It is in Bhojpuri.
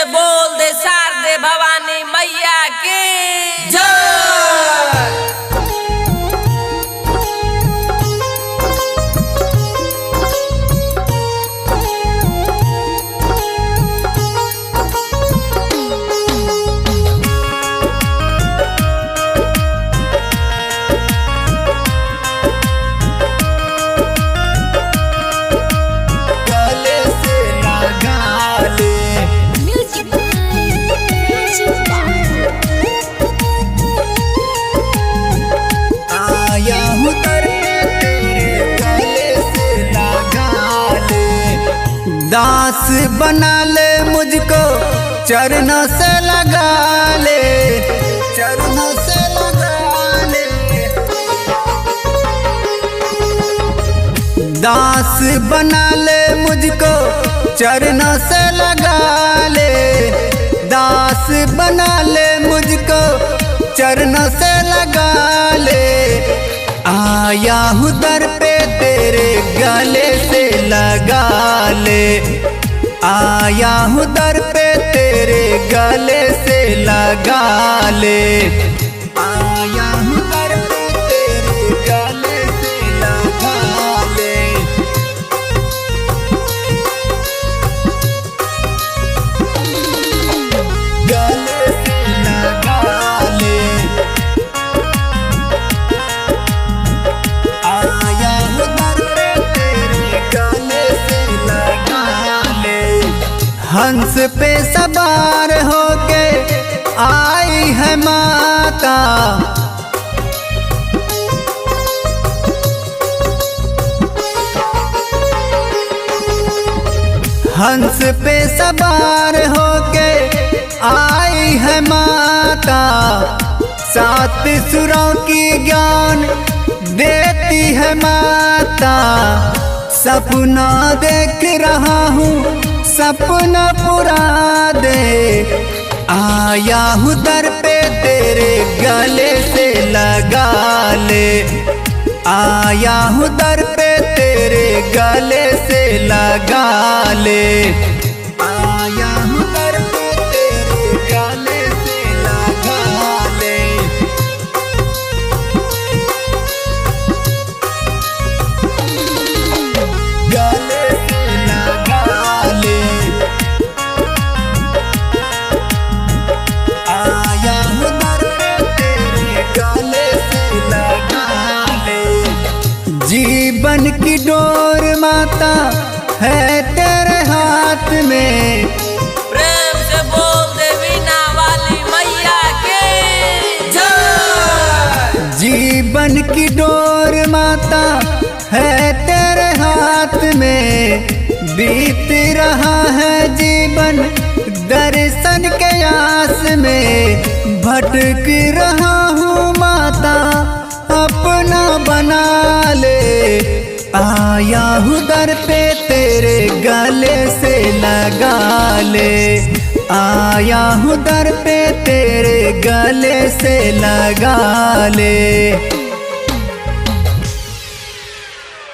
बोल दे शारदे भवानी मैया की जय। दास बना ले मुझको चरणों से लगा ले, चरणों से लगा ले। दास बना ले मुझको चरणों से लगा ले, दास बना ले मुझको चरणों से लगा ले। आया हूँ दर पे तेरे गले से लगा ले, आया हूँ दर पे तेरे गले से लगा ले, आया हूँ दर पे तेरे गले से लगा ले। गले से लगा ले, हंस पे सवार होके आई है माता, हंस पे सवार होके आई है माता। सात सुरों की ज्ञान देती है माता। सपना देख रहा हूँ सपना पूरा दे, आया हूँ दर पे तेरे गले से लगा ले, आया हूँ दर पे तेरे गले से लगा ले, आया हूँ दर पे तेरे गले से लगा ले। गले से लगा ले, आया हूँ दर पे तेरे गले से लगा ले। जीवन की डोर माता है तेरे हाथ में, प्रेम से बोल दे वीणा वाली मैया की जय। जीवन की डोर माता है तेरे हाथ में, बीत रहा है जीवन दर्शन के आस में। भटक रहा हूँ माता अपना बना ले, आया हूँ दर पे तेरे गले से लगा ले, आया हूँ दर पे तेरे गले से लगा ले।